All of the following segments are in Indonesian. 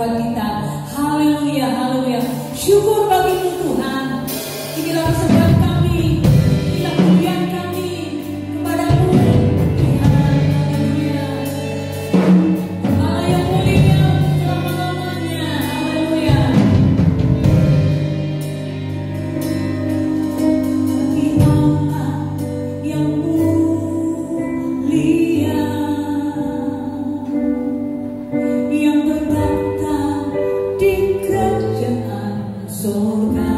buat kita. Haleluya, haleluya. Syukur bagimu Tuhan. Inilah persembahan kami, inilah pujian kami kepadamu Tuhan. Haleluya. Allah yang mulia selama-lamanya. Haleluya. Bagi Allah yang mulia, yang bertata di kerajaan surga.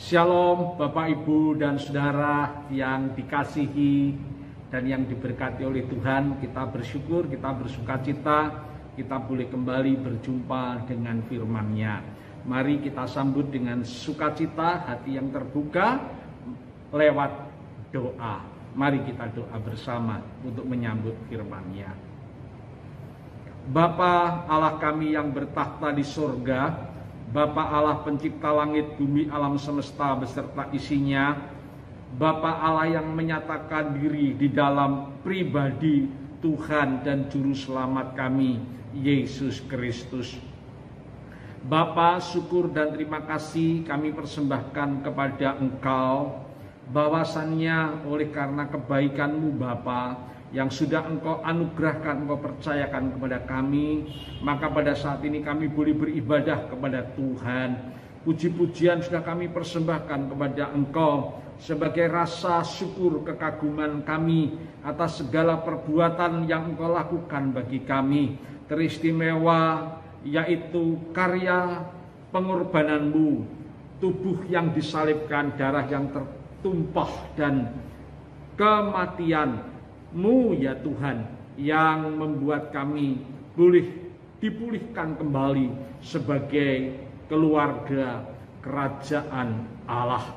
Shalom Bapak Ibu dan Saudara yang dikasihi dan yang diberkati oleh Tuhan. Kita bersyukur, kita bersukacita, kita boleh kembali berjumpa dengan firman-Nya. Mari kita sambut dengan sukacita, hati yang terbuka lewat doa. Mari kita doa bersama untuk menyambut firman-Nya. Bapa Allah kami yang bertahta di surga, Bapa Allah pencipta langit, bumi, alam semesta beserta isinya, Bapa Allah yang menyatakan diri di dalam pribadi Tuhan dan Juru Selamat kami, Yesus Kristus. Bapa, syukur dan terima kasih kami persembahkan kepada Engkau, bahwasannya oleh karena kebaikan-Mu Bapa, yang sudah Engkau anugerahkan, Engkau percayakan kepada kami, maka pada saat ini kami boleh beribadah kepada Tuhan. Puji-pujian sudah kami persembahkan kepada Engkau sebagai rasa syukur kekaguman kami atas segala perbuatan yang Engkau lakukan bagi kami. Teristimewa yaitu karya pengorbanan-Mu, tubuh yang disalibkan, darah yang tertumpah, dan kematian-Mu ya Tuhan, yang membuat kami boleh dipulihkan kembali sebagai keluarga kerajaan Allah.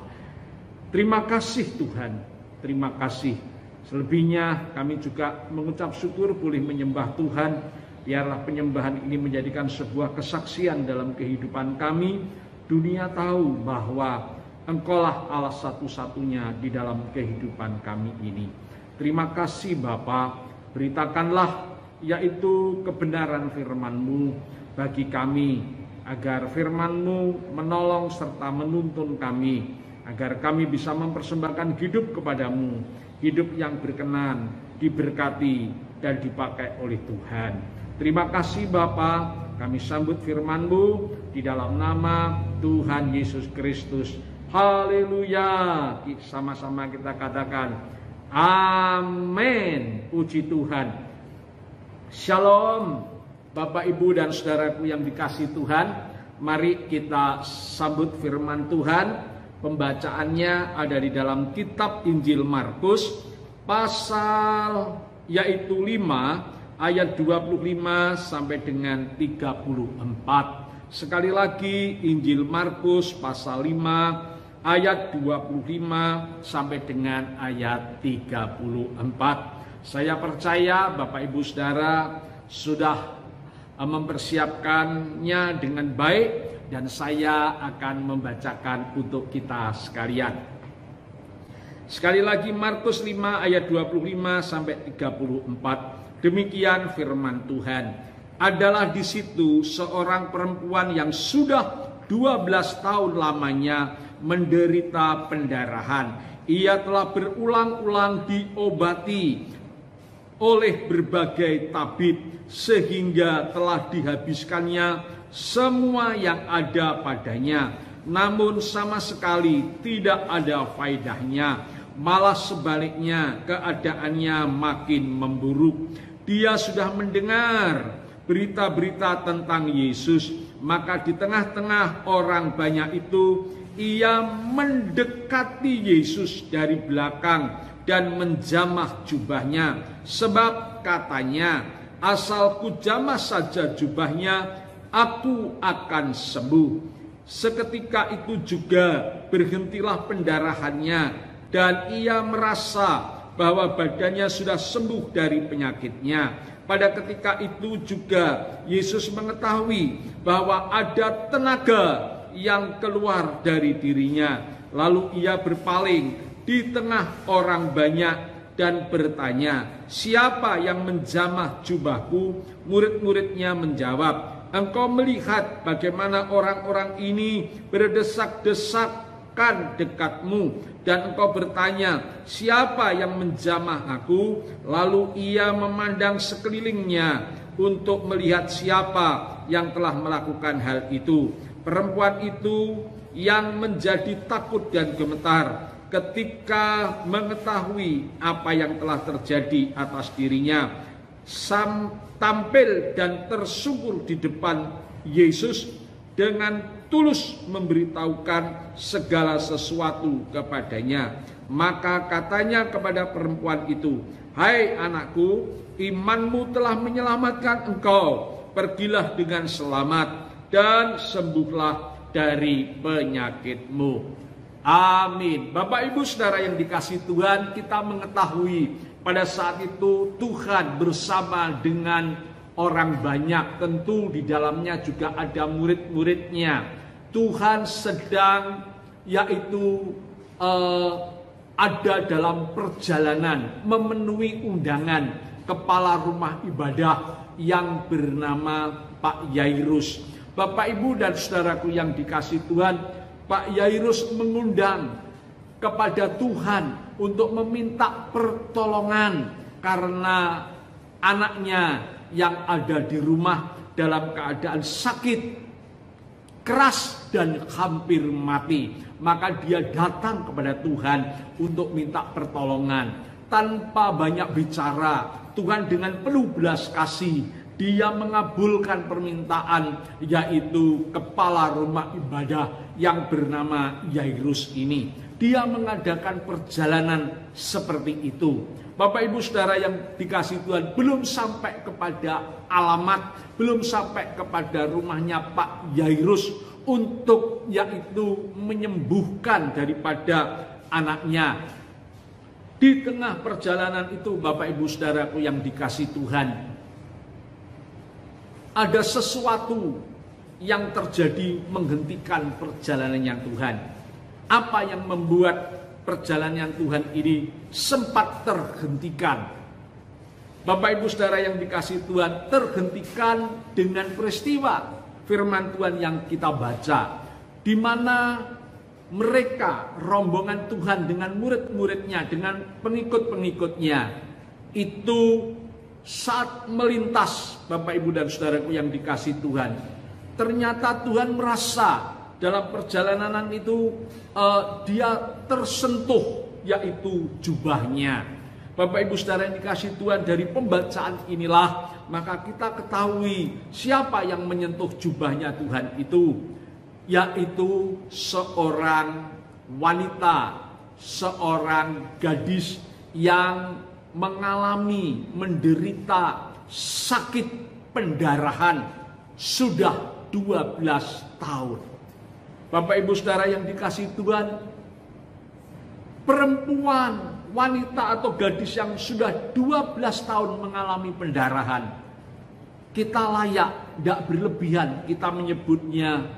Terima kasih Tuhan, terima kasih. Selebihnya kami juga mengucap syukur boleh menyembah Tuhan. Biarlah penyembahan ini menjadikan sebuah kesaksian dalam kehidupan kami. Dunia tahu bahwa Engkaulah Allah satu-satunya di dalam kehidupan kami ini. Terima kasih Bapa, beritakanlah yaitu kebenaran firman-Mu bagi kami, agar firman-Mu menolong serta menuntun kami, agar kami bisa mempersembahkan hidup kepada-Mu, hidup yang berkenan, diberkati dan dipakai oleh Tuhan. Terima kasih Bapa, kami sambut firman-Mu di dalam nama Tuhan Yesus Kristus. Haleluya. Sama-sama kita katakan amin. Puji Tuhan. Shalom Bapak Ibu dan Saudaraku yang dikasihi Tuhan. Mari kita sambut firman Tuhan. Pembacaannya ada di dalam kitab Injil Markus pasal yaitu 5 ayat 25 sampai dengan 34. Sekali lagi Injil Markus pasal 5 ayat 25 sampai dengan ayat 34. Saya percaya Bapak Ibu Saudara sudah mempersiapkannya dengan baik, dan saya akan membacakan untuk kita sekalian. Sekali lagi Markus 5 ayat 25 sampai 34. Demikian firman Tuhan. Adalah di situ seorang perempuan yang sudah 12 tahun lamanya menderita pendarahan. Ia telah berulang-ulang diobati oleh berbagai tabib sehingga telah dihabiskannya semua yang ada padanya, namun sama sekali tidak ada faedahnya. Malah sebaliknya keadaannya makin memburuk. Dia sudah mendengar berita-berita tentang Yesus, maka di tengah-tengah orang banyak itu ia mendekati Yesus dari belakang dan menjamah jubahnya, sebab katanya, asal kujamah saja jubahnya, aku akan sembuh. Seketika itu juga berhentilah pendarahannya, dan ia merasa bahwa badannya sudah sembuh dari penyakitnya. Pada ketika itu juga Yesus mengetahui bahwa ada tenaga yang keluar dari dirinya. Lalu ia berpaling di tengah orang banyak dan bertanya, siapa yang menjamah jubahku? Murid-muridnya menjawab, engkau melihat bagaimana orang-orang ini berdesak-desakan dekatmu, dan engkau bertanya, siapa yang menjamah aku? Lalu ia memandang sekelilingnya untuk melihat siapa yang telah melakukan hal itu. Perempuan itu yang menjadi takut dan gemetar ketika mengetahui apa yang telah terjadi atas dirinya, tampil dan tersungkur di depan Yesus, dengan tulus memberitahukan segala sesuatu kepadanya. Maka katanya kepada perempuan itu, "Hai anakku, imanmu telah menyelamatkan engkau. Pergilah dengan selamat dan sembuhlah dari penyakitmu." Amin. Bapak Ibu Saudara yang dikasihi Tuhan, kita mengetahui pada saat itu Tuhan bersama dengan orang banyak, tentu di dalamnya juga ada murid-muridnya. Tuhan sedang yaitu ada dalam perjalanan memenuhi undangan kepala rumah ibadah yang bernama Pak Yairus. Bapak Ibu dan saudaraku yang dikasihi Tuhan, Pak Yairus mengundang kepada Tuhan untuk meminta pertolongan karena anaknya yang ada di rumah dalam keadaan sakit keras dan hampir mati. Maka dia datang kepada Tuhan untuk minta pertolongan. Tanpa banyak bicara, Tuhan dengan penuh belas kasih, dia mengabulkan permintaan, yaitu kepala rumah ibadah yang bernama Yairus ini. Dia mengadakan perjalanan seperti itu. Bapak Ibu Saudara yang dikasihi Tuhan, belum sampai kepada alamat, belum sampai kepada rumahnya Pak Yairus untuk yaitu menyembuhkan daripada anaknya. Di tengah perjalanan itu, Bapak Ibu Saudaraku yang dikasihi Tuhan, ada sesuatu yang terjadi menghentikan perjalanan Tuhan. Apa yang membuat perjalanan Tuhan ini sempat terhentikan? Bapak Ibu Saudara yang dikasihi Tuhan, terhentikan dengan peristiwa firman Tuhan yang kita baca, di mana mereka, rombongan Tuhan dengan murid-muridnya, dengan pengikut-pengikutnya, itu saat melintas, Bapak Ibu dan Saudaraku yang dikasihi Tuhan, ternyata Tuhan merasa dalam perjalanan itu dia tersentuh, yaitu jubahnya. Bapak Ibu Saudara yang dikasihi Tuhan, dari pembacaan inilah maka kita ketahui siapa yang menyentuh jubahnya Tuhan itu, yaitu seorang wanita, seorang gadis yang mengalami menderita sakit pendarahan sudah 12 tahun. Bapak Ibu Saudara yang dikasihi Tuhan, perempuan, wanita atau gadis yang sudah 12 tahun mengalami pendarahan, kita layak, tidak berlebihan kita menyebutnya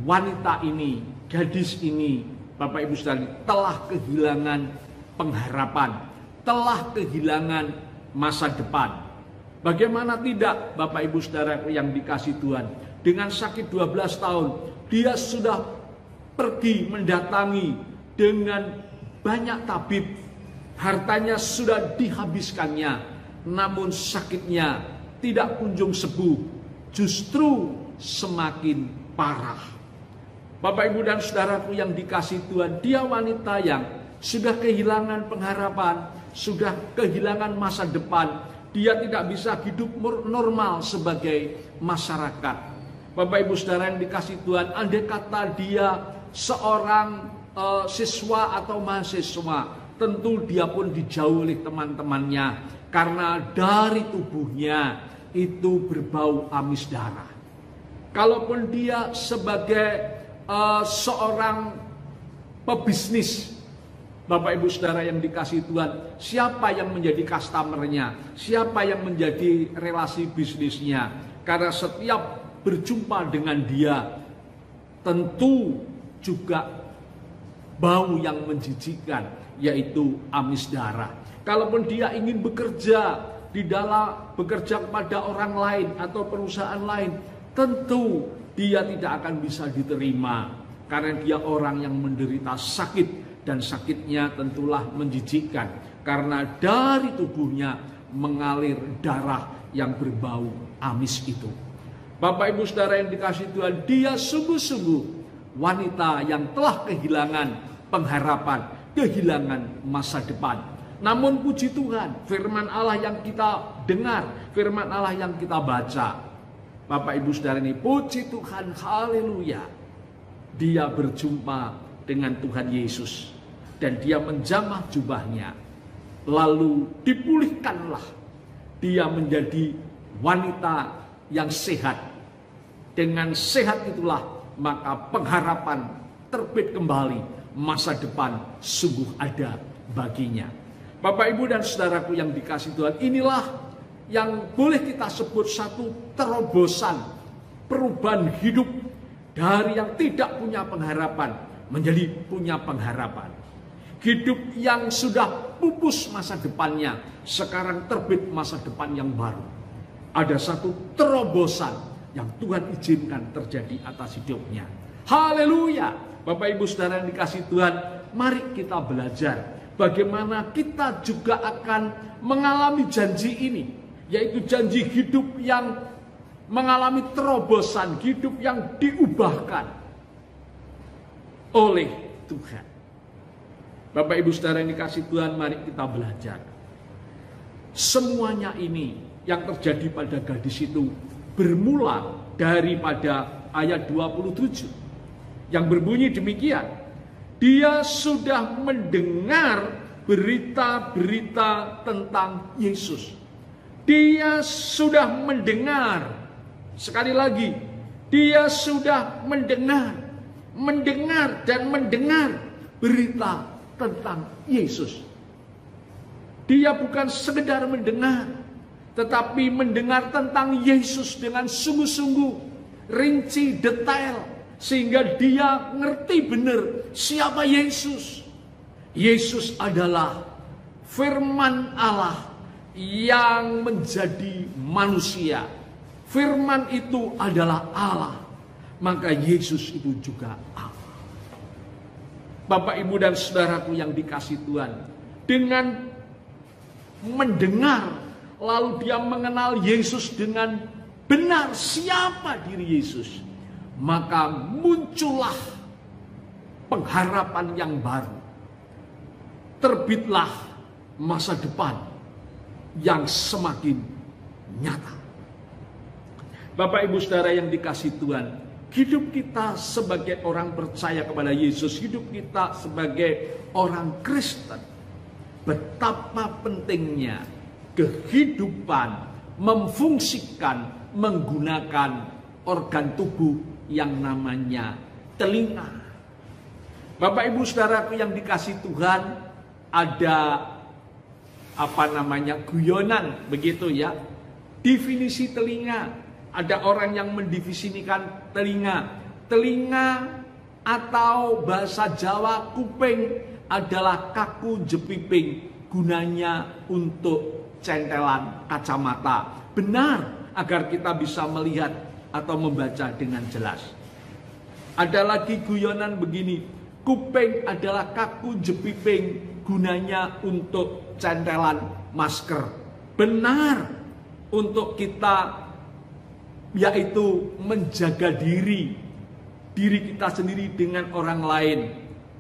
wanita ini, gadis ini, Bapak Ibu Saudara, telah kehilangan pengharapan, telah kehilangan masa depan. Bagaimana tidak, Bapak Ibu Saudara yang dikasihi Tuhan, dengan sakit 12 tahun, dia sudah pergi mendatangi dengan banyak tabib, hartanya sudah dihabiskannya, namun sakitnya tidak kunjung sembuh, justru semakin parah. Bapak Ibu dan Saudaraku yang dikasihi Tuhan, dia wanita yang sudah kehilangan pengharapan, sudah kehilangan masa depan, dia tidak bisa hidup normal sebagai masyarakat. Bapak Ibu Saudara yang dikasihi Tuhan, andai kata dia seorang siswa atau mahasiswa, tentu dia pun dijauh oleh teman-temannya karena dari tubuhnya itu berbau amis darah. Kalaupun dia sebagai seorang pebisnis, Bapak Ibu Saudara yang dikasihi Tuhan, siapa yang menjadi customernya, siapa yang menjadi relasi bisnisnya? Karena setiap berjumpa dengan dia tentu juga bau yang menjijikkan, yaitu amis darah. Kalaupun dia ingin bekerja kepada orang lain atau perusahaan lain, tentu dia tidak akan bisa diterima karena dia orang yang menderita sakit, dan sakitnya tentulah menjijikkan karena dari tubuhnya mengalir darah yang berbau amis itu. Bapak Ibu Saudara yang dikasihi Tuhan, dia sungguh-sungguh wanita yang telah kehilangan pengharapan, kehilangan masa depan. Namun puji Tuhan, firman Allah yang kita dengar, firman Allah yang kita baca, Bapak Ibu Saudara ini, puji Tuhan, haleluya. Dia berjumpa dengan Tuhan Yesus dan dia menjamah jubahnya. Lalu dipulihkanlah dia menjadi wanita yang sehat. Dengan sehat itulah maka pengharapan terbit kembali, masa depan sungguh ada baginya. Bapak Ibu dan saudaraku yang dikasihi Tuhan, inilah yang boleh kita sebut satu terobosan perubahan hidup dari yang tidak punya pengharapan menjadi punya pengharapan. Hidup yang sudah pupus masa depannya, sekarang terbit masa depan yang baru. Ada satu terobosan yang Tuhan izinkan terjadi atas hidupnya. Haleluya. Bapak Ibu Saudara yang dikasihi Tuhan, mari kita belajar bagaimana kita juga akan mengalami janji ini, yaitu janji hidup yang mengalami terobosan, hidup yang diubahkan oleh Tuhan. Bapak Ibu Saudara yang dikasihi Tuhan, mari kita belajar. Semuanya ini yang terjadi pada gadis itu bermula daripada ayat 27 yang berbunyi demikian. Dia sudah mendengar berita-berita tentang Yesus. Dia sudah mendengar, sekali lagi, dia sudah mendengar dan mendengar berita tentang Yesus. Dia bukan sekedar mendengar, tetapi mendengar tentang Yesus dengan sungguh-sungguh, rinci, detail, sehingga dia ngerti benar siapa Yesus. Yesus adalah firman Allah yang menjadi manusia. Firman itu adalah Allah, maka Yesus itu juga Allah. Bapak, Ibu, dan saudaraku yang dikasihi Tuhan, dengan mendengar lalu dia mengenal Yesus dengan benar siapa diri Yesus, maka muncullah pengharapan yang baru. Terbitlah masa depan yang semakin nyata. Bapak, Ibu, saudara yang dikasihi Tuhan, hidup kita sebagai orang percaya kepada Yesus, hidup kita sebagai orang Kristen, betapa pentingnya kehidupan memfungsikan, menggunakan organ tubuh yang namanya telinga. Bapak, Ibu, saudaraku yang dikasihi Tuhan, ada guyonan begitu ya. Definisi telinga. Ada orang yang mendefinisikan telinga. Telinga atau bahasa Jawa kuping adalah kaku jepiping, gunanya untuk centelan kacamata. Benar, agar kita bisa melihat atau membaca dengan jelas. Ada lagi guyonan begini, kuping adalah kaku jepiping, gunanya untuk centelan masker. Benar, untuk kita yaitu menjaga diri kita sendiri dengan orang lain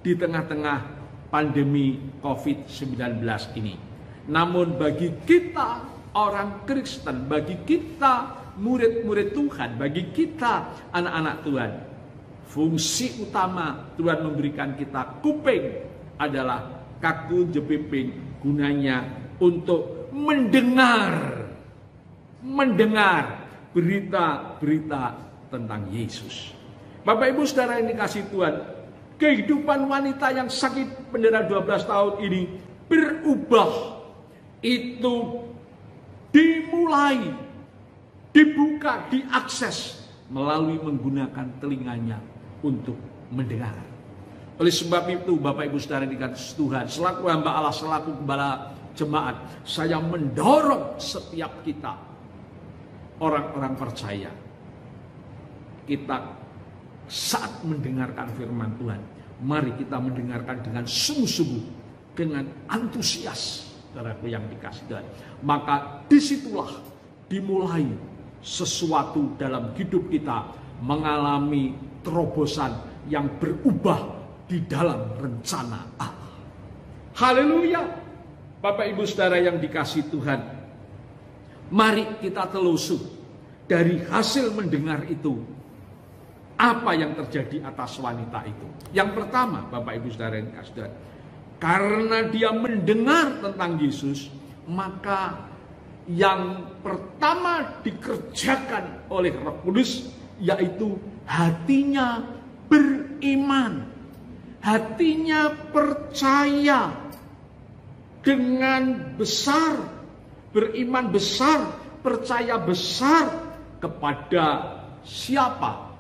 di tengah-tengah pandemi COVID-19 ini. Namun bagi kita orang Kristen, bagi kita murid-murid Tuhan, bagi kita anak-anak Tuhan, fungsi utama Tuhan memberikan kita kuping adalah kaku jepiping, gunanya untuk mendengar berita-berita tentang Yesus. Bapak, Ibu, saudara yang dikasihi Tuhan, kehidupan wanita yang sakit pendera 12 tahun ini berubah. Itu dimulai, dibuka, diakses melalui menggunakan telinganya untuk mendengar. Oleh sebab itu, Bapak, Ibu, saudara yang dikasihi Tuhan, selaku hamba Allah, selaku kepala jemaat, saya mendorong setiap kita, orang-orang percaya, kita saat mendengarkan firman Tuhan, mari kita mendengarkan dengan sungguh-sungguh, dengan antusias, saudaraku yang dikasihi Tuhan. Maka disitulah dimulai sesuatu dalam hidup kita, mengalami terobosan yang berubah di dalam rencana Allah. Haleluya. Bapak, Ibu, saudara yang dikasihi Tuhan, mari kita telusur dari hasil mendengar itu, apa yang terjadi atas wanita itu? Yang pertama, Bapak Ibu Saudara yang dikasihi Tuhan, karena dia mendengar tentang Yesus, maka yang pertama dikerjakan oleh Roh Kudus yaitu hatinya beriman, hatinya percaya dengan besar, beriman besar, percaya besar kepada siapa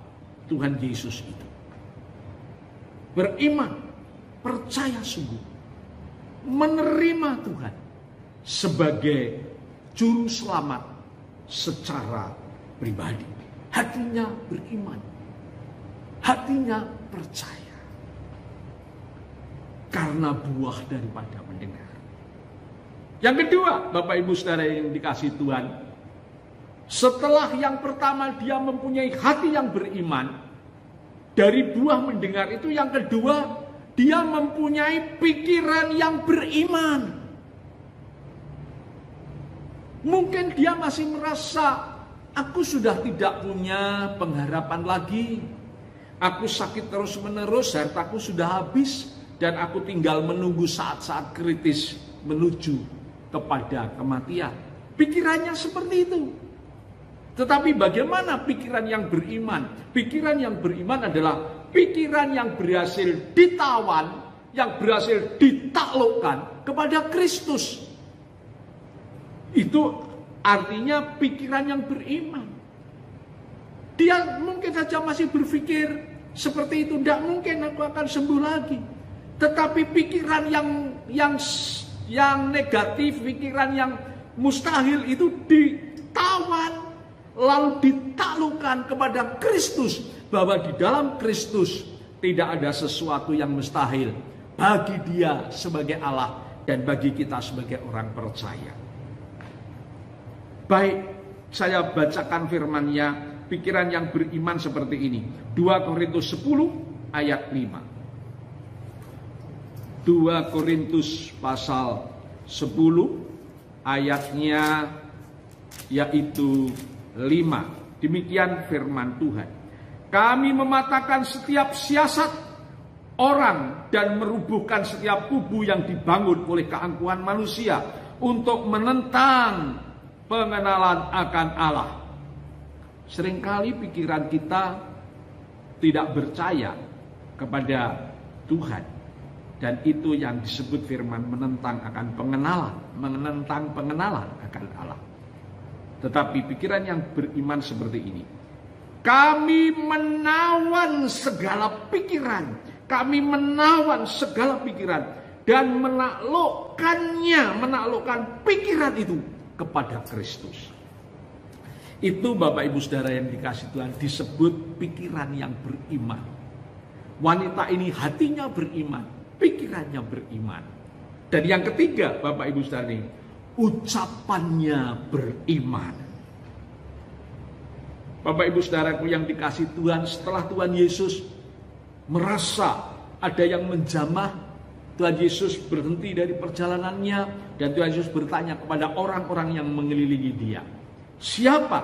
Tuhan Yesus itu. Beriman, percaya sungguh, menerima Tuhan sebagai juru selamat secara pribadi. Hatinya beriman, hatinya percaya. Karena buah daripada mendengar. Yang kedua, Bapak Ibu Saudara yang dikasihi Tuhan, setelah yang pertama dia mempunyai hati yang beriman, dari buah mendengar itu yang kedua, dia mempunyai pikiran yang beriman. Mungkin dia masih merasa, aku sudah tidak punya pengharapan lagi. Aku sakit terus-menerus, hartaku sudah habis, dan aku tinggal menunggu saat-saat kritis menuju kepada kematian. Pikirannya seperti itu. Tetapi bagaimana pikiran yang beriman? Pikiran yang beriman adalah pikiran yang berhasil ditawan, yang berhasil ditaklukkan kepada Kristus. Itu artinya pikiran yang beriman. Dia mungkin saja masih berpikir seperti itu, tidak mungkin aku akan sembuh lagi. Tetapi pikiran yang negatif, pikiran yang mustahil itu ditawan, lalu ditaklukkan kepada Kristus, bahwa di dalam Kristus tidak ada sesuatu yang mustahil bagi dia sebagai Allah dan bagi kita sebagai orang percaya. Baik, saya bacakan firman-Nya, pikiran yang beriman seperti ini. 2 Korintus 10 ayat 5. 2 Korintus pasal 10 ayatnya yaitu 5. Demikian firman Tuhan. Kami mematahkan setiap siasat orang dan merubuhkan setiap kubu yang dibangun oleh keangkuhan manusia untuk menentang pengenalan akan Allah. Seringkali pikiran kita tidak percaya kepada Tuhan. Dan itu yang disebut firman menentang akan pengenalan, menentang pengenalan akan Allah. Tetapi pikiran yang beriman seperti ini. Kami menawan segala pikiran, kami menawan segala pikiran dan menaklukkan pikiran itu kepada Kristus. Itu Bapak Ibu Saudara yang dikasihi Tuhan disebut pikiran yang beriman. Wanita ini hatinya beriman, pikirannya beriman. Dan yang ketiga Bapak Ibu Saudara ini, ucapannya beriman. Bapak Ibu Saudaraku yang dikasihi Tuhan, setelah Tuhan Yesus merasa ada yang menjamah, Tuhan Yesus berhenti dari perjalanannya dan Tuhan Yesus bertanya kepada orang-orang yang mengelilingi dia, siapa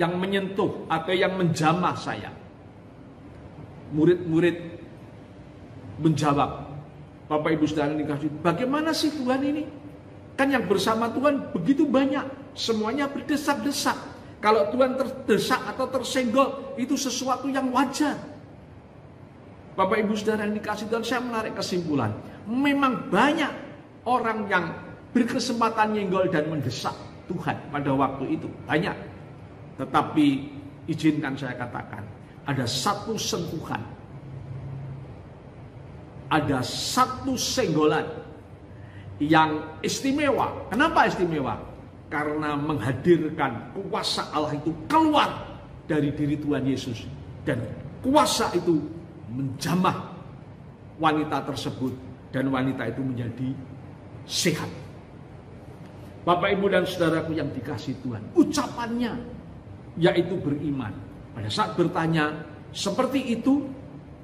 yang menyentuh atau yang menjamah saya? Murid-murid menjawab, Bapak Ibu Saudara yang dikasihi, bagaimana sih Tuhan ini? Kan yang bersama Tuhan begitu banyak, semuanya berdesak-desak. Kalau Tuhan terdesak atau tersenggol, itu sesuatu yang wajar. Bapak Ibu Saudara yang dikasihi Tuhan, saya menarik kesimpulan. Memang banyak orang yang berkesempatan nyenggol dan mendesak Tuhan pada waktu itu. Banyak. Tetapi izinkan saya katakan, ada satu sentuhan, ada satu senggolan yang istimewa. Kenapa istimewa? Karena menghadirkan kuasa Allah itu keluar dari diri Tuhan Yesus. Dan kuasa itu menjamah wanita tersebut. Dan wanita itu menjadi sehat. Bapak, Ibu, dan Saudaraku yang dikasihi Tuhan, ucapannya yaitu beriman. Pada saat bertanya seperti itu,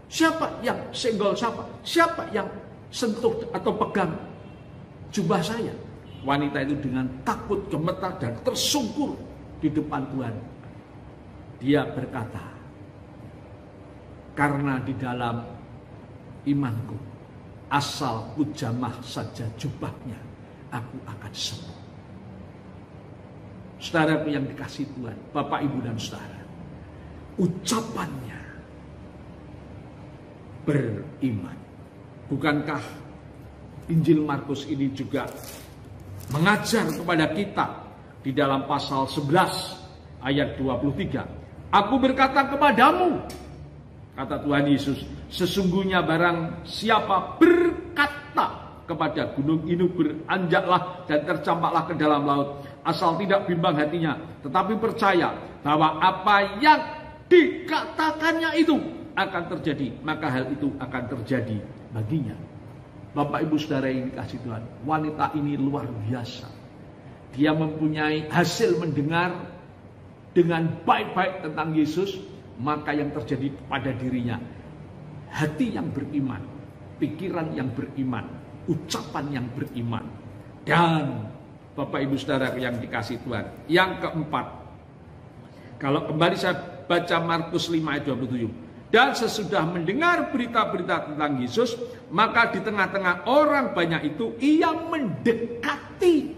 siapa yang senggol siapa? Siapa yang sentuh atau pegang jubah saya? Wanita itu dengan takut, gemetar, dan tersungkur di depan Tuhan Dia berkata, karena di dalam imanku, asal ku jamah saja jubahnya, aku akan sembuh. Saudaraku yang dikasihi Tuhan, Bapak, Ibu, dan Saudara, ucapannya beriman. Bukankah Injil Markus ini juga mengajar kepada kita di dalam pasal 11 ayat 23. Aku berkata kepadamu, kata Tuhan Yesus, sesungguhnya barang siapa berkata kepada gunung ini beranjaklah dan tercampaklah ke dalam laut, asal tidak bimbang hatinya, tetapi percaya bahwa apa yang dikatakannya itu akan terjadi, maka hal itu akan terjadi baginya. Bapak, Ibu, Saudara yang dikasihi Tuhan, wanita ini luar biasa. Dia mempunyai hasil mendengar dengan baik-baik tentang Yesus, maka yang terjadi pada dirinya, hati yang beriman, pikiran yang beriman, ucapan yang beriman. Dan Bapak, Ibu, Saudara yang dikasihi Tuhan, yang keempat, kalau kembali saya baca Markus 5 ayat 27. Dan sesudah mendengar berita-berita tentang Yesus, maka di tengah-tengah orang banyak itu ia mendekati.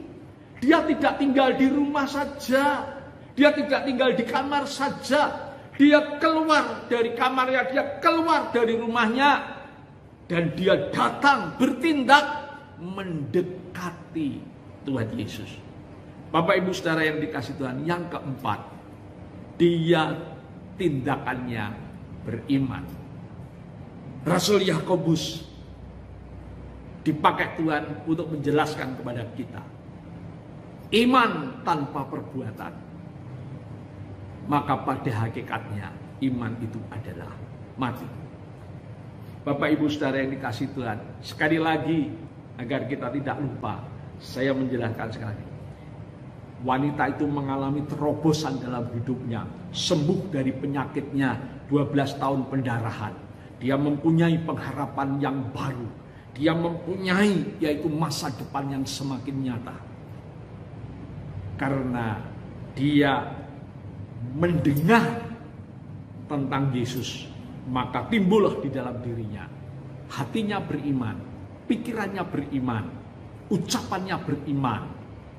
Dia tidak tinggal di rumah saja, dia tidak tinggal di kamar saja, dia keluar dari kamarnya, dia keluar dari rumahnya, dan dia datang bertindak mendekati Tuhan Yesus. Bapak, Ibu, Saudara yang dikasihi Tuhan, yang keempat, dia tindakannya beriman. Rasul Yakobus dipakai Tuhan untuk menjelaskan kepada kita, iman tanpa perbuatan, maka pada hakikatnya iman itu adalah mati. Bapak, Ibu, Saudara yang dikasihi Tuhan, sekali lagi agar kita tidak lupa, saya menjelaskan sekali. Wanita itu mengalami terobosan dalam hidupnya, sembuh dari penyakitnya 12 tahun pendarahan. Dia mempunyai pengharapan yang baru. Dia mempunyai yaitu masa depan yang semakin nyata. Karena dia mendengar tentang Yesus, maka timbullah di dalam dirinya, hatinya beriman, pikirannya beriman, ucapannya beriman,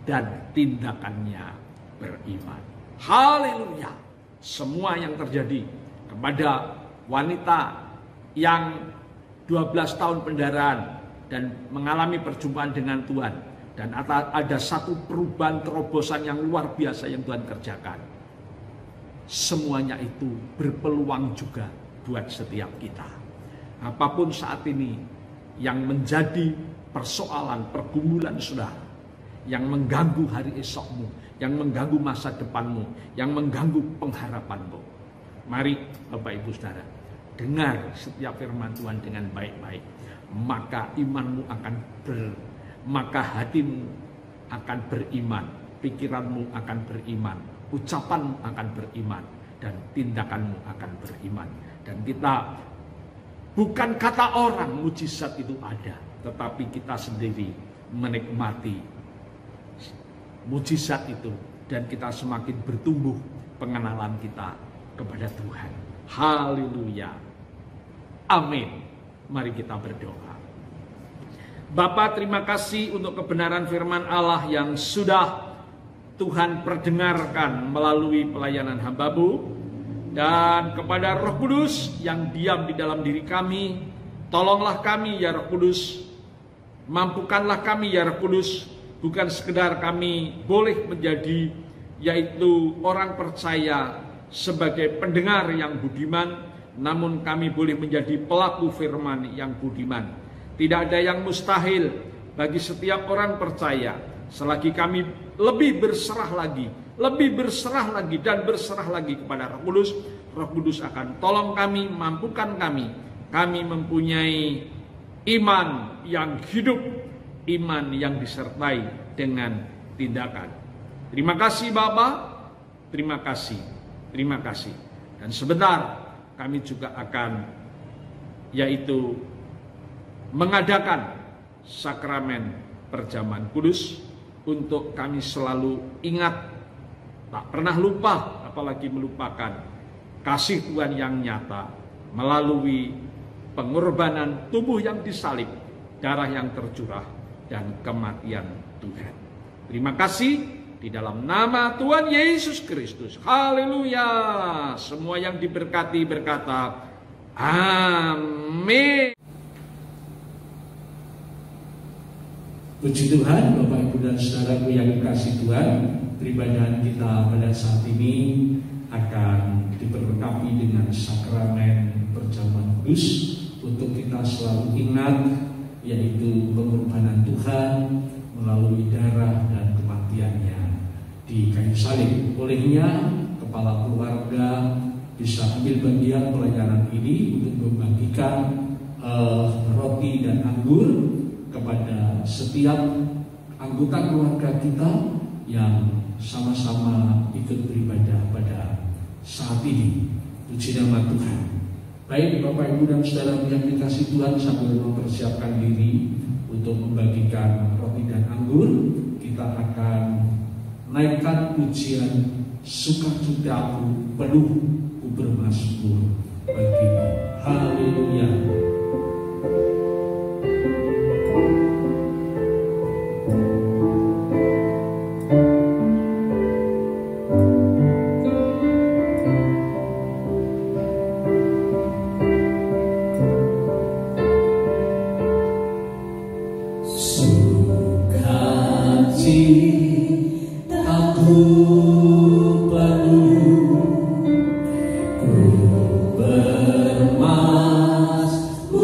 dan tindakannya beriman. Haleluya. Semua yang terjadi kepada wanita yang 12 tahun pendarahan dan mengalami perjumpaan dengan Tuhan, dan ada satu perubahan terobosan yang luar biasa yang Tuhan kerjakan. Semuanya itu berpeluang juga buat setiap kita. Apapun saat ini yang menjadi persoalan, pergumulan saudara, yang mengganggu hari esokmu, yang mengganggu masa depanmu, yang mengganggu pengharapanmu, mari Bapak, Ibu, Saudara, dengar setiap firman Tuhan dengan baik-baik, maka imanmu maka hatimu akan beriman, pikiranmu akan beriman, ucapanmu akan beriman, dan tindakanmu akan beriman. Dan kita, bukan kata orang mujizat itu ada, tetapi kita sendiri menikmati mujizat itu, dan kita semakin bertumbuh pengenalan kita kepada Tuhan. Haleluya. Amin. Mari kita berdoa. Bapa, terima kasih untuk kebenaran firman Allah yang sudah Tuhan perdengarkan melalui pelayanan hamba-Mu, dan kepada Roh Kudus yang diam di dalam diri kami, tolonglah kami ya Roh Kudus, mampukanlah kami ya Roh Kudus. Bukan sekedar kami boleh menjadi yaitu orang percaya sebagai pendengar yang budiman, namun kami boleh menjadi pelaku firman yang budiman. Tidak ada yang mustahil bagi setiap orang percaya, selagi kami lebih berserah lagi dan berserah lagi kepada Roh Kudus. Roh Kudus akan tolong kami, mampukan kami. Kami mempunyai iman yang hidup, iman yang disertai dengan tindakan. Terima kasih Bapa, terima kasih. Dan sebentar kami juga akan yaitu mengadakan sakramen perjamuan kudus, untuk kami selalu ingat, tak pernah lupa, apalagi melupakan kasih Tuhan yang nyata melalui pengorbanan tubuh yang disalib, darah yang tercurah, dan kematian Tuhan. Terima kasih di dalam nama Tuhan Yesus Kristus. Haleluya. Semua yang diberkati berkata amin. Puji Tuhan, Bapak Ibu dan Saudaraku yang dikasihi Tuhan, peribadahan kita pada saat ini akan diberkati dengan sakramen perjamuan kudus untuk kita selalu ingat, yaitu pengorbanan Tuhan melalui darah dan kematiannya di kayu salib. Olehnya kepala keluarga bisa ambil bagian pelayanan ini untuk membagikan roti dan anggur kepada setiap anggota keluarga kita yang sama-sama ikut beribadah pada saat ini. Puji nama Tuhan. Baik Bapak Ibu dan Saudara yang dikasihi Tuhan, sambil mempersiapkan diri untuk membagikan roti dan anggur, kita akan naikkan pujian sukacitaku penuh ku bermasmur bagimu. Haleluya. Bermasmur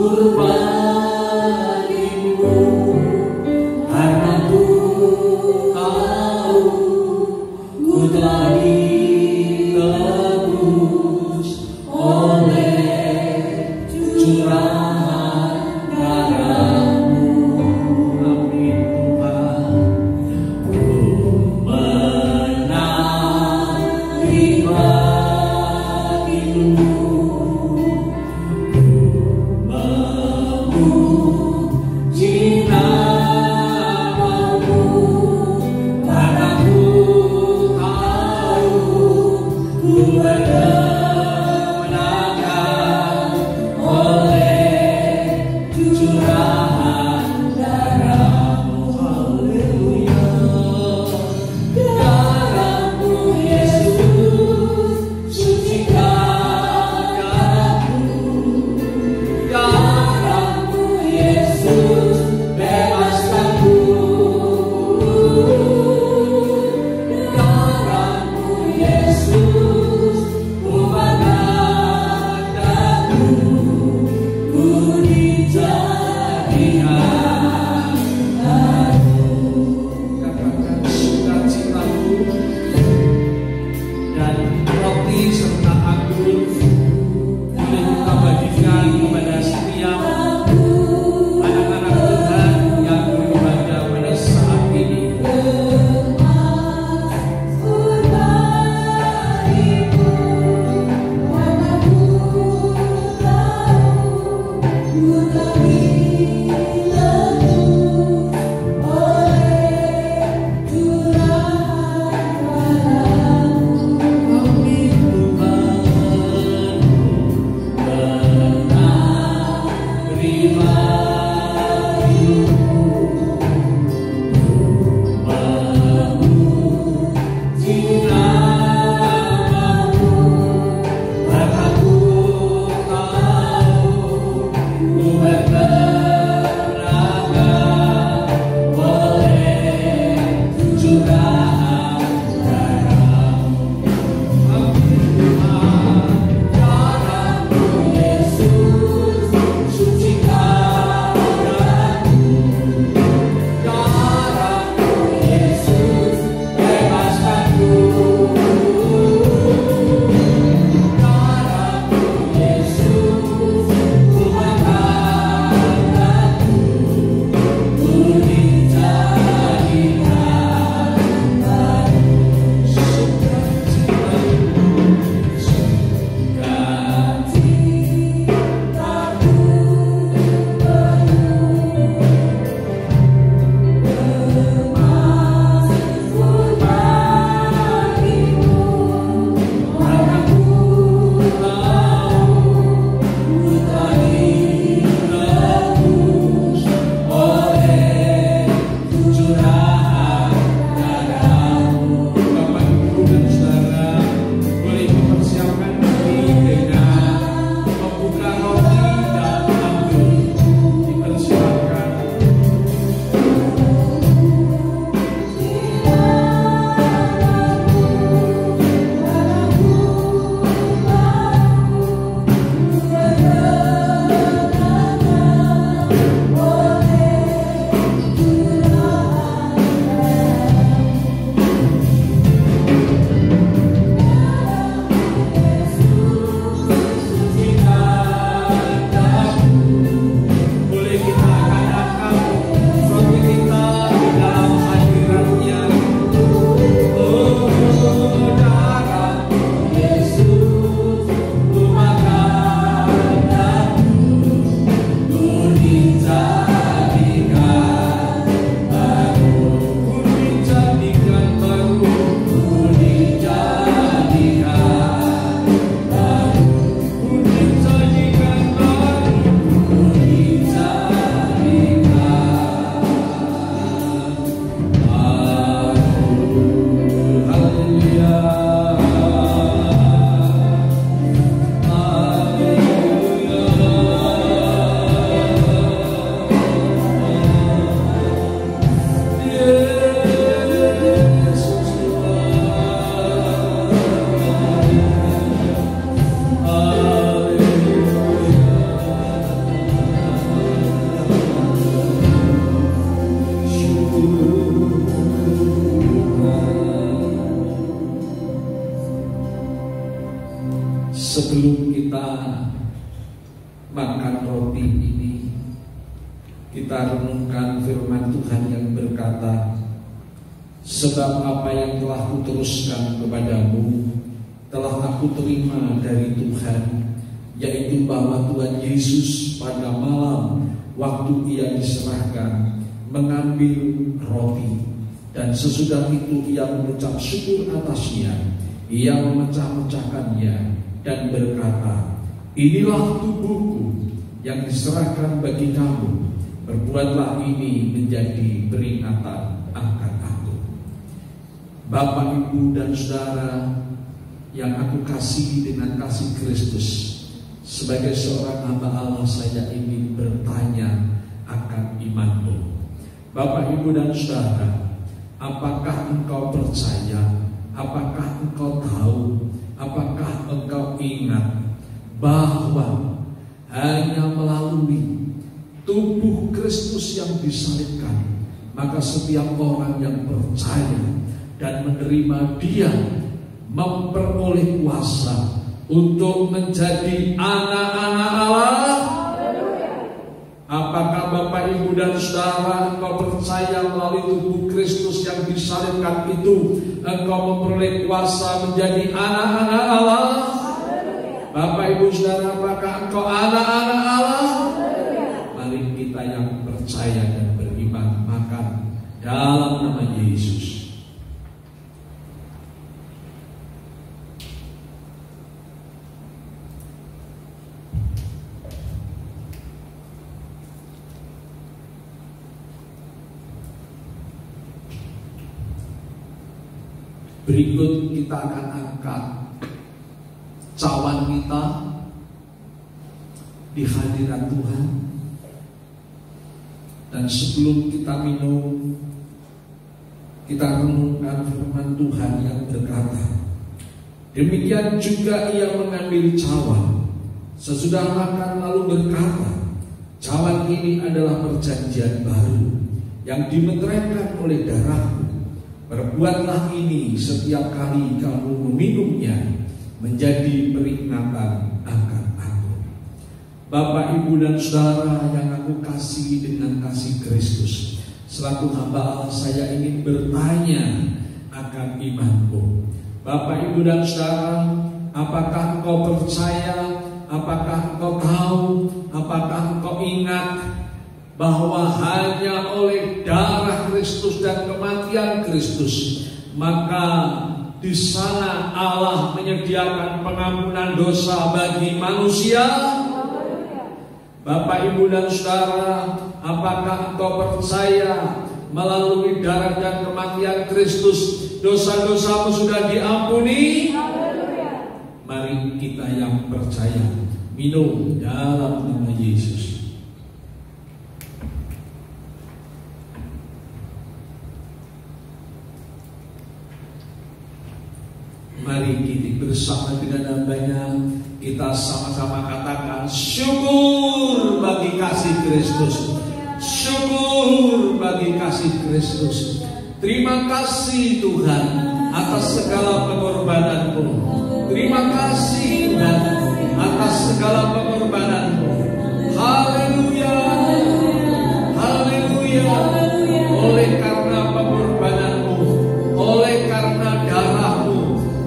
Sebelum kita makan roti ini, kita renungkan firman Tuhan yang berkata, sebab apa yang telah kuteruskan kepadamu telah aku terima dari Tuhan, yaitu bahwa Tuhan Yesus pada malam waktu ia diserahkan mengambil roti, dan sesudah itu ia mengucap syukur atasnya, ia memecah-mecahkannya dan berkata, inilah tubuhku yang diserahkan bagi kamu, berbuatlah ini menjadi peringatan akan aku. Bapak, Ibu, dan Saudara yang aku kasihi dengan kasih Kristus, sebagai seorang hamba Allah saya ingin bertanya akan imanmu. Bapak, Ibu, dan Saudara, apakah engkau percaya, apakah engkau tahu, apakah engkau ingat bahwa hanya melalui tubuh Kristus yang disalibkan, maka setiap orang yang percaya dan menerima Dia memperoleh kuasa untuk menjadi anak-anak Allah. Apakah Bapak, Ibu, dan Saudara engkau percaya melalui tubuh Kristus yang disalibkan itu engkau memperoleh kuasa menjadi anak-anak Allah? Bapak, Ibu, Saudara, apakah engkau anak-anak Allah? Mari kita yang percaya dan beriman makan dalam nama Yesus. Berikut kita akan angkat cawan kita di hadirat Tuhan. Dan sebelum kita minum, kita renungkan firman Tuhan yang berkata, demikian juga ia mengambil cawan sesudah makan lalu berkata, cawan ini adalah perjanjian baru yang dimeteraikan oleh darahku. Perbuatlah ini setiap kali kamu meminumnya menjadi peringatan akan aku. Bapak, Ibu, dan Saudara yang aku kasihi dengan kasih Kristus, selaku hamba Allah saya ingin bertanya akan imanmu. Bapak, Ibu, dan Saudara, apakah engkau percaya, apakah engkau tahu, apakah engkau ingat bahwa hanya oleh darah Kristus dan kematian Kristus, maka di sana Allah menyediakan pengampunan dosa bagi manusia? Bapak, Ibu, dan Saudara, apakah engkau percaya melalui darah dan kematian Kristus dosa-dosamu sudah diampuni? Mari kita yang percaya minum dalam nama Yesus. Mari kita bersama dengan hambanya, kita sama-sama katakan syukur bagi kasih Kristus. Syukur bagi kasih Kristus. Terima kasih Tuhan atas segala pengorbananmu. Terima kasih Tuhan atas segala pengorbananmu. Haleluya, haleluya. Oleh karena pengorbananmu, oleh karena darahmu,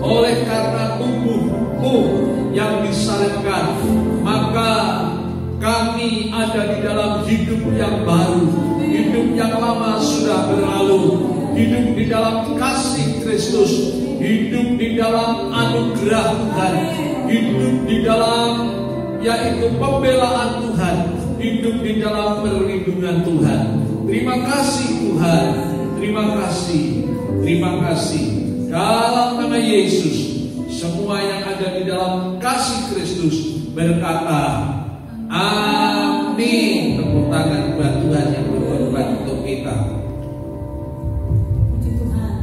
oleh karena tubuhmu yang disalibkan, maka kami ada di dalam hidup yang baru. Hidup yang lama sudah berlalu. Hidup di dalam kasih Kristus. Hidup di dalam anugerah Tuhan. Hidup di dalam yaitu pembelaan Tuhan. Hidup di dalam perlindungan Tuhan. Terima kasih Tuhan. Terima kasih. Terima kasih. Dalam nama Yesus, semua yang ada di dalam kasih Kristus berkata amin. Tepuk tangan buat Tuhan yang berkorban untuk kita. Puji Tuhan.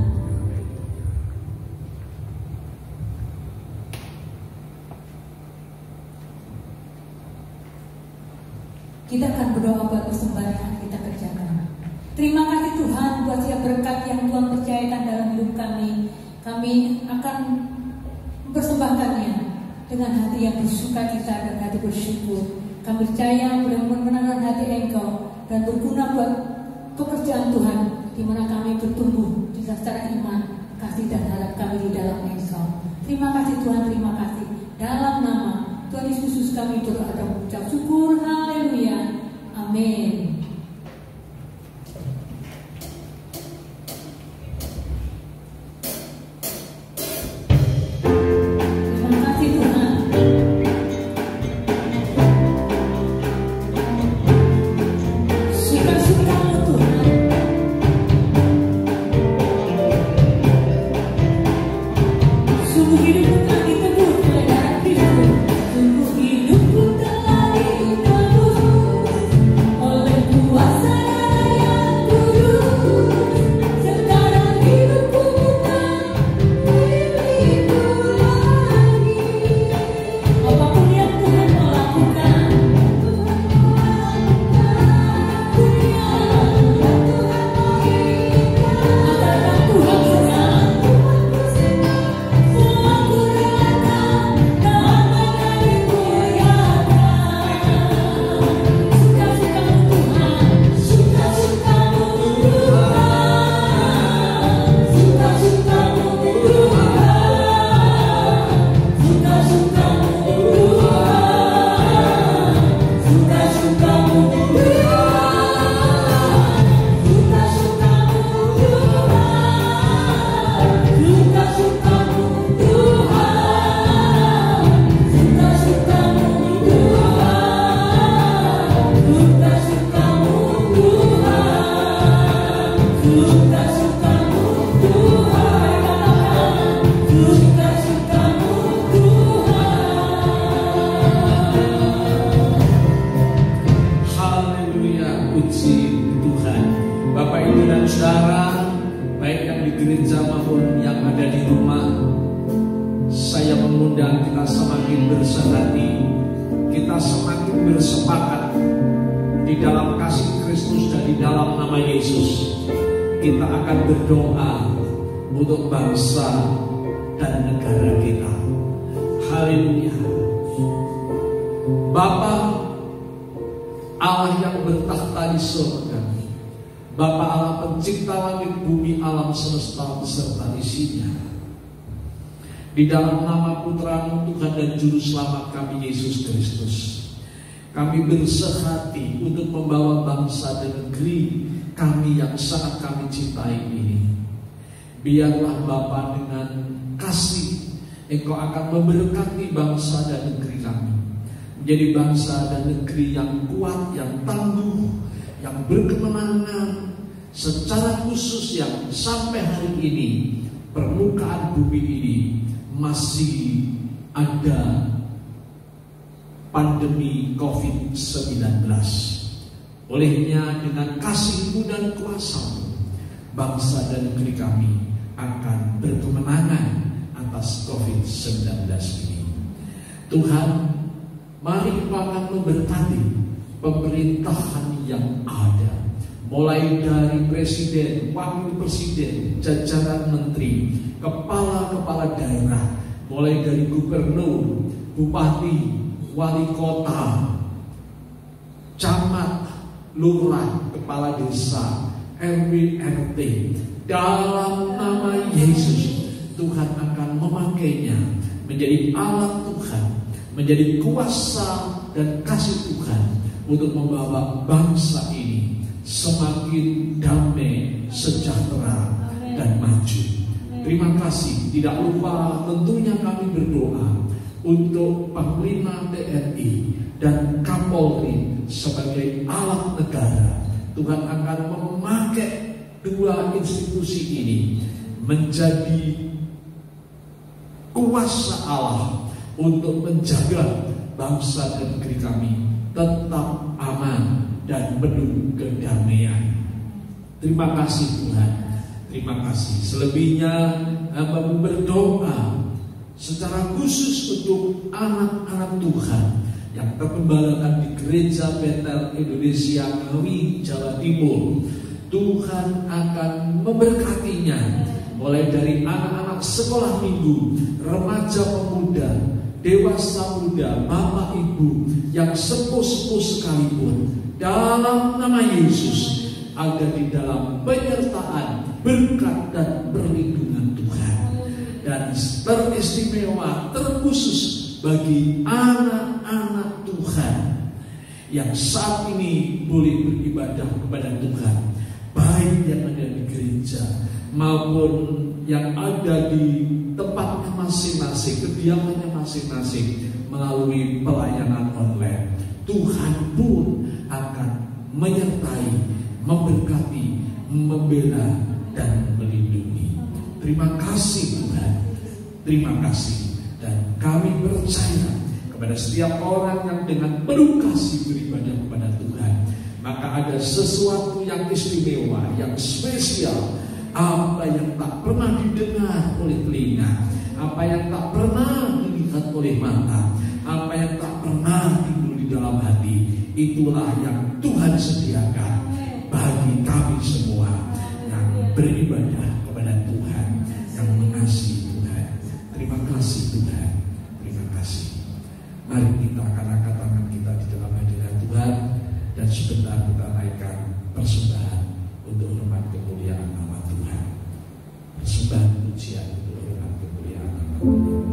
Kita akan berdoa buat persembahan yang kita kerjakan. Terima kasih Tuhan buat setiap berkat yang Tuhan percayakan dalam hidup kami. Kami akan mempersembahkannya dengan hati yang bersukacita dan hati bersyukur. Kami percaya mengenalkan hati Engkau dan berguna buat pekerjaan Tuhan, di mana kami bertumbuh secara iman, kasih dan harap kami di dalam Engkau. Terima kasih Tuhan, terima kasih. Dalam nama Tuhan Yesus kami berdoa dan mengucap syukur. Haleluya. Amin. Kita akan berdoa untuk bangsa dan negara kita. Haleluya. Bapa Allah yang bertakhta di surga, Bapa Allah pencipta langit bumi alam semesta beserta isinya, di dalam nama Putra-Mu Tuhan dan Juru Selamat kami Yesus Kristus, kami bersehati untuk membawa bangsa dan negeri kami yang sangat kami cintai ini. Biarlah Bapa dengan kasih Engkau akan memberkati bangsa dan negeri kami, menjadi bangsa dan negeri yang kuat, yang tangguh, yang berkemenangan. Secara khusus yang sampai hari ini permukaan bumi ini masih ada pandemi COVID-19. Olehnya dengan kasih-Mu dan kuasa-Mu, bangsa dan negeri kami akan berkemenangan atas COVID-19 ini. Tuhan, mari Engkau akan memberkati pemerintahan yang ada, mulai dari presiden, wakil presiden, jajaran menteri, kepala-kepala daerah, mulai dari gubernur, bupati, wali kota, camat, lurah, kepala desa, RW, RT. Dalam nama Yesus, Tuhan akan memakainya menjadi alat Tuhan, menjadi kuasa dan kasih Tuhan untuk membawa bangsa ini semakin damai, sejahtera, dan maju. Terima kasih. Tidak lupa tentunya kami berdoa untuk Panglima TNI dan Kapolri sebagai alat negara. Tuhan akan memakai dua institusi ini menjadi kuasa Allah untuk menjaga bangsa dan negeri kami tetap aman dan penuh kedamaian. Terima kasih Tuhan. Terima kasih. Selebihnya hamba berdoa secara khusus untuk anak-anak Tuhan yang tergembalakan di Gereja Betel Indonesia Ngawi, Jawa Timur. Tuhan akan memberkatinya, mulai dari anak-anak sekolah minggu, remaja pemuda, dewasa muda, Bapak Ibu yang sepuh-sepuh sekalipun, dalam nama Yesus ada di dalam penyertaan, berkat dan perlindungan Tuhan. Dan teristimewa, terkhusus bagi anak-anak Tuhan yang saat ini boleh beribadah kepada Tuhan, baik yang ada di gereja maupun yang ada di tempatnya masing-masing, kediamannya masing-masing melalui pelayanan online. Tuhan pun akan menyertai, memberkati, membela dan melindungi. Terima kasih Tuhan, terima kasih. Dan kami percaya kepada setiap orang yang dengan penuh kasih beribadah kepada Tuhan, maka ada sesuatu yang istimewa, yang spesial, apa yang tak pernah didengar oleh telinga, apa yang tak pernah dilihat oleh mata, apa yang tak pernah timbul di dalam hati. Itulah yang Tuhan sediakan bagi kami semua yang beribadah kepada Tuhan, yang mengasihi Tuhan. Terima kasih Tuhan, terima kasih. Mari kita akan angkat tangan kita di dalam hadirat Tuhan, dan sebentar kita naikkan persembahan untuk hormat kemuliaan nama Tuhan. Persembahan pujian untuk hormat kemuliaan nama Tuhan.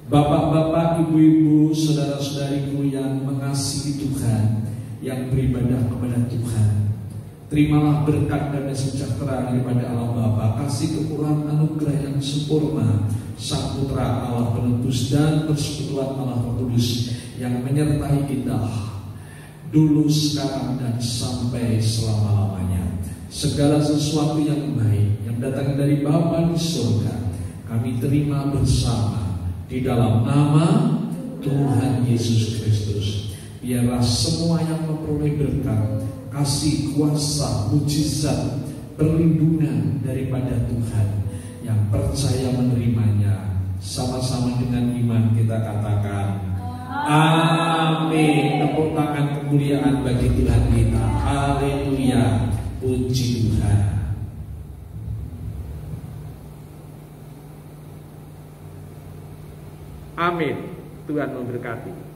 Bapak-bapak, ibu-ibu, saudara-saudariku yang mengasihi Tuhan, yang beribadah kepada Tuhan, terimalah berkat dan sejahtera daripada Allah Bapa, kasih kekurangan anugerah yang sempurna, Sang Putra Allah penebus dan persekutuan Allah Roh Kudus yang menyertai kita dulu, sekarang, dan sampai selama-lamanya. Segala sesuatu yang baik yang datang dari Bapa di surga, kami terima bersama di dalam nama Tuhan Yesus Kristus. Biarlah semua yang memperoleh berkat, kasih, kuasa, mujizat, perlindungan daripada Tuhan, yang percaya menerimanya, sama-sama dengan iman kita katakan amin. Tepuk tangan kemuliaan bagi Tuhan kita. Haleluya, puji Tuhan. Amin. Tuhan memberkati.